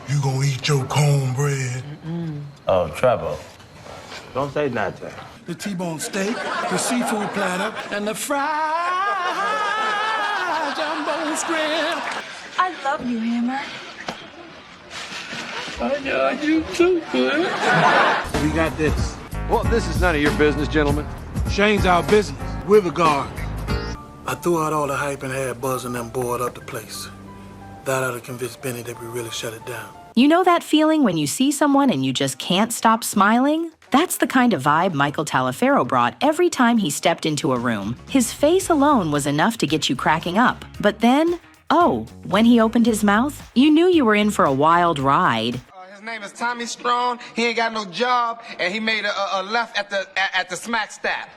You gonna eat your cornbread? Oh, Trevor. Don't say nothing. The T-bone steak, the seafood platter, and the fried jumbo shrimp. I love you, Hammer. I know you too good. We got this. Well, this is none of your business, gentlemen. Shane's our business. We're the guard. I threw out all the hype and had Buzz and them board up the place. That ought to convince Benny that we really shut it down. You know that feeling when you see someone and you just can't stop smiling? That's the kind of vibe Michael Taliferro brought every time he stepped into a room. His face alone was enough to get you cracking up. But then, when he opened his mouth, you knew you were in for a wild ride. His name is Tommy Strong. He ain't got no job, and he made a left at the smack stab.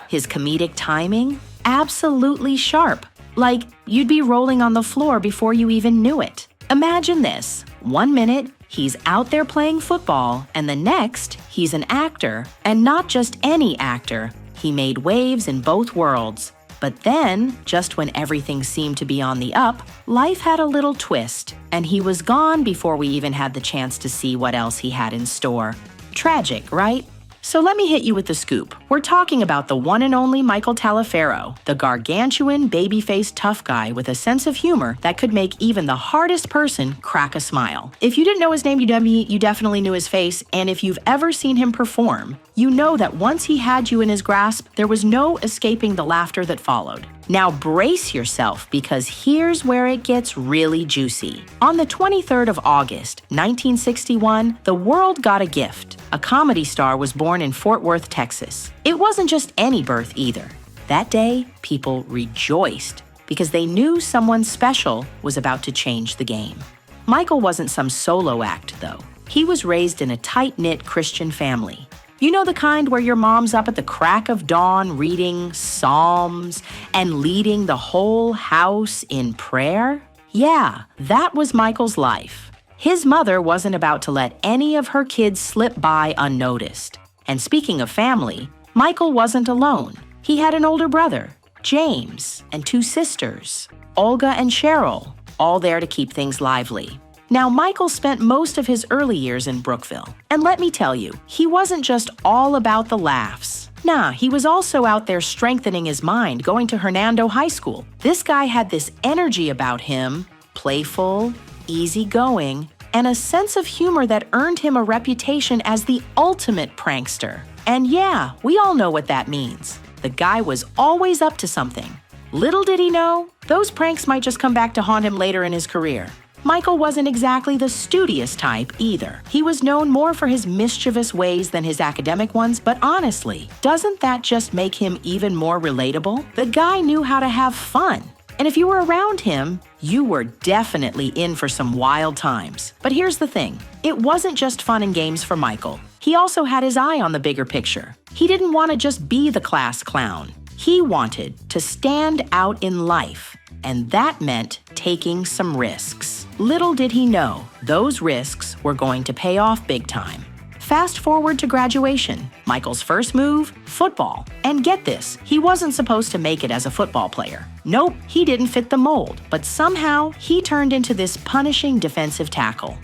His comedic timing? Absolutely sharp. Like, you'd be rolling on the floor before you even knew it. Imagine this. 1 minute, he's out there playing football, and the next, he's an actor. And not just any actor. He made waves in both worlds. But then, just when everything seemed to be on the up, life had a little twist, and he was gone before we even had the chance to see what else he had in store. Tragic, right? So let me hit you with the scoop. We're talking about the one and only Michael Taliferro, the gargantuan, baby-faced tough guy with a sense of humor that could make even the hardest person crack a smile. If you didn't know his name, you definitely knew his face, and if you've ever seen him perform, you know that once he had you in his grasp, there was no escaping the laughter that followed. Now brace yourself, because here's where it gets really juicy. On the 23rd of August, 1961, the world got a gift. A comedy star was born in Fort Worth, Texas. It wasn't just any birth either. That day, people rejoiced because they knew someone special was about to change the game. Michael wasn't some solo act, though. He was raised in a tight-knit Christian family. You know the kind where your mom's up at the crack of dawn reading Psalms and leading the whole house in prayer? Yeah, that was Michael's life. His mother wasn't about to let any of her kids slip by unnoticed. And speaking of family, Michael wasn't alone. He had an older brother, James, and 2 sisters, Olga and Cheryl, all there to keep things lively. Now, Michael spent most of his early years in Brookville. And let me tell you, he wasn't just all about the laughs. Nah, he was also out there strengthening his mind, going to Hernando High School. This guy had this energy about him, playful, easygoing, and a sense of humor that earned him a reputation as the ultimate prankster. And yeah, we all know what that means. The guy was always up to something. Little did he know, those pranks might just come back to haunt him later in his career. Michael wasn't exactly the studious type either. He was known more for his mischievous ways than his academic ones, but honestly, doesn't that just make him even more relatable? The guy knew how to have fun. And if you were around him, you were definitely in for some wild times. But here's the thing, it wasn't just fun and games for Michael. He also had his eye on the bigger picture. He didn't want to just be the class clown. He wanted to stand out in life, and that meant taking some risks. Little did he know, those risks were going to pay off big time. Fast forward to graduation. Michael's first move, football. And get this, he wasn't supposed to make it as a football player. Nope, he didn't fit the mold, but somehow he turned into this punishing defensive tackle.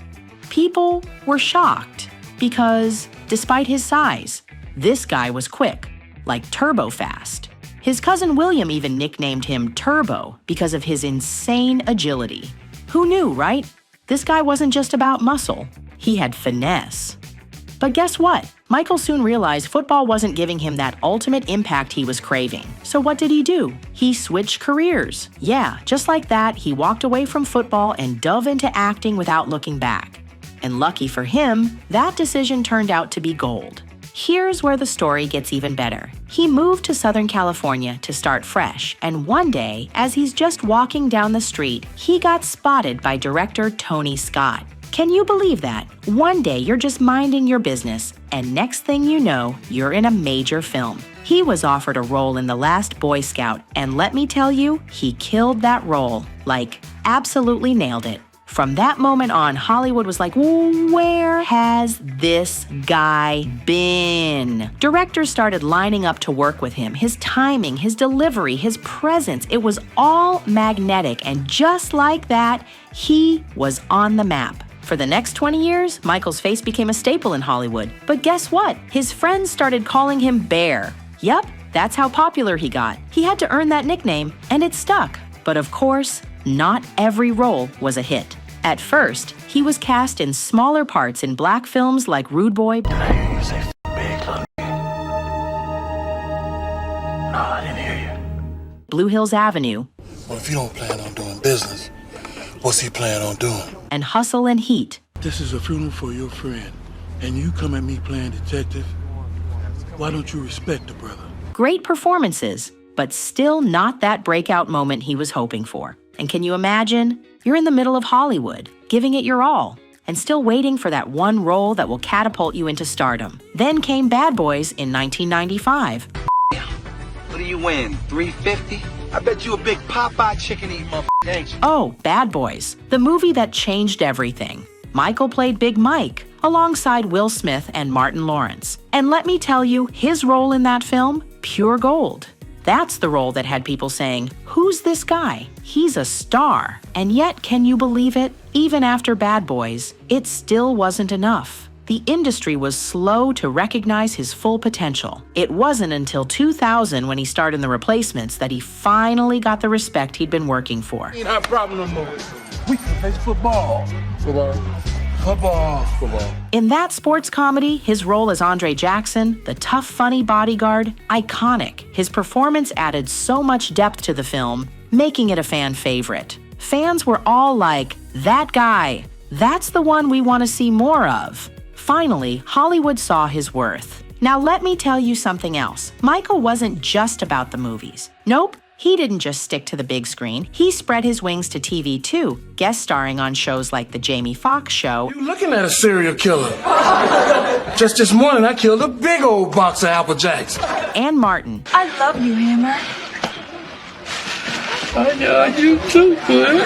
People were shocked because, despite his size, this guy was quick, like turbo fast. His cousin William even nicknamed him Turbo because of his insane agility. Who knew, right? This guy wasn't just about muscle, he had finesse. But guess what? Michael soon realized football wasn't giving him that ultimate impact he was craving. So what did he do? He switched careers. Yeah, just like that, he walked away from football and dove into acting without looking back. And lucky for him, that decision turned out to be gold. Here's where the story gets even better. He moved to Southern California to start fresh, and one day, as he's just walking down the street, he got spotted by director Tony Scott. Can you believe that? One day you're just minding your business, and next thing you know, you're in a major film. He was offered a role in The Last Boy Scout, and let me tell you, he killed that role. Like, absolutely nailed it. From that moment on, Hollywood was like, where has this guy been? Directors started lining up to work with him. His timing, his delivery, his presence, it was all magnetic. And just like that, he was on the map. For the next 20 years, Michael's face became a staple in Hollywood. But guess what? His friends started calling him Bear. Yup, that's how popular he got. He had to earn that nickname, and it stuck. But of course, not every role was a hit. At first, he was cast in smaller parts in black films like Rude Boy, Did I hear you say big, little nigga? No, I didn't hear you. Blue Hills Avenue, Well, if you don't plan on doing business, what's he plan on doing? and Hustle and Heat. This is a funeral for your friend, and you come at me playing detective? Why don't you respect the brother? Great performances, but still not that breakout moment he was hoping for. And can you imagine? You're in the middle of Hollywood, giving it your all, and still waiting for that one role that will catapult you into stardom. Then came Bad Boys in 1995. What do you win, 350? I bet you a big Popeye chicken eating motherfucker, ain't you? Oh, Bad Boys, the movie that changed everything. Michael played Big Mike, alongside Will Smith and Martin Lawrence. And let me tell you, his role in that film, pure gold. That's the role that had people saying, who's this guy? He's a star. And yet, can you believe it? Even after Bad Boys, it still wasn't enough. The industry was slow to recognize his full potential. It wasn't until 2000 when he starred in The Replacements that he finally got the respect he'd been working for. Ain't our problem no more. We can play football. Football. In that sports comedy, his role as Andre Jackson, the tough, funny bodyguard, iconic. His performance added so much depth to the film, making it a fan favorite. Fans were all like, that guy, that's the one we want to see more of. Finally, Hollywood saw his worth. Now let me tell you something else. Michael wasn't just about the movies. Nope. He didn't just stick to the big screen. He spread his wings to TV too, guest starring on shows like The Jamie Foxx Show. You looking at a serial killer. Just this morning, I killed a big old box of Apple Jacks. And Martin. I love you, Hammer. I know you too, good.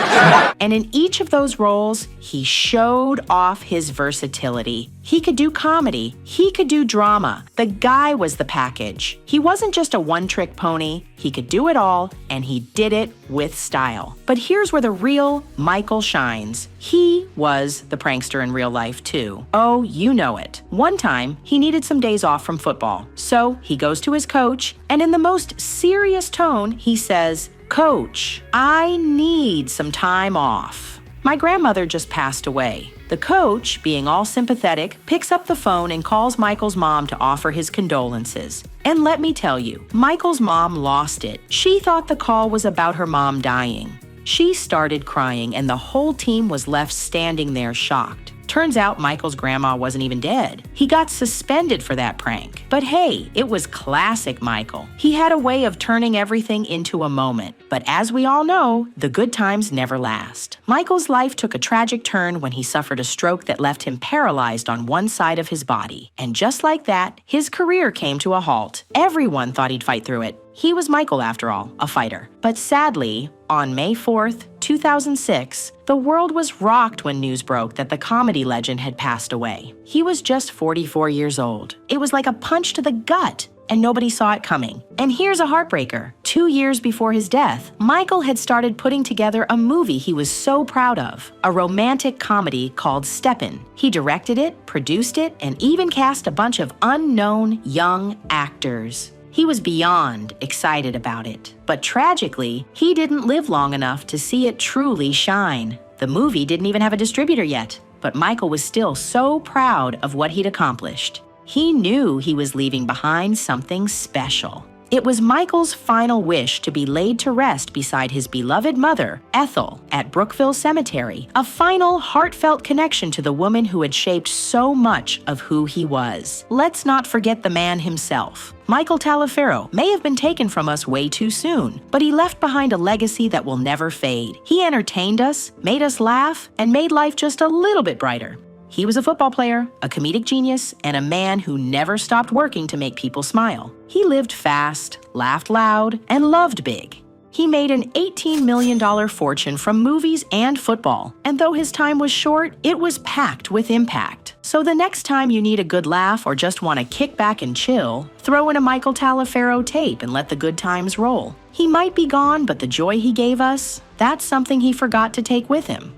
And in each of those roles, he showed off his versatility. He could do comedy. He could do drama. The guy was the package. He wasn't just a one-trick pony. He could do it all, and he did it with style. But here's where the real Michael shines. He was the prankster in real life, too. Oh, you know it. One time, he needed some days off from football. So he goes to his coach, and in the most serious tone, he says, "Coach, I need some time off. My grandmother just passed away." The coach, being all sympathetic, picks up the phone and calls Michael's mom to offer his condolences. And let me tell you, Michael's mom lost it. She thought the call was about her mom dying. She started crying, and the whole team was left standing there shocked. Turns out Michael's grandma wasn't even dead. He got suspended for that prank. But hey, it was classic Michael. He had a way of turning everything into a moment. But as we all know, the good times never last. Michael's life took a tragic turn when he suffered a stroke that left him paralyzed on one side of his body. And just like that, his career came to a halt. Everyone thought he'd fight through it. He was Michael, after all, a fighter. But sadly, on May 4th, 2006, the world was rocked when news broke that the comedy legend had passed away. He was just 44 years old. It was like a punch to the gut, and nobody saw it coming. And here's a heartbreaker. 2 years before his death, Michael had started putting together a movie he was so proud of, a romantic comedy called Steppin'. He directed it, produced it, and even cast a bunch of unknown young actors. He was beyond excited about it. But tragically, he didn't live long enough to see it truly shine. The movie didn't even have a distributor yet, but Michael was still so proud of what he'd accomplished. He knew he was leaving behind something special. It was Michael's final wish to be laid to rest beside his beloved mother, Ethel, at Brookville Cemetery, a final heartfelt connection to the woman who had shaped so much of who he was. Let's not forget the man himself. Michael Taliferro may have been taken from us way too soon, but he left behind a legacy that will never fade. He entertained us, made us laugh, and made life just a little bit brighter. He was a football player, a comedic genius, and a man who never stopped working to make people smile. He lived fast, laughed loud, and loved big. He made an $18 million fortune from movies and football, and though his time was short, it was packed with impact. So the next time you need a good laugh or just want to kick back and chill, throw in a Michael Taliferro tape and let the good times roll. He might be gone, but the joy he gave us, that's something he forgot to take with him.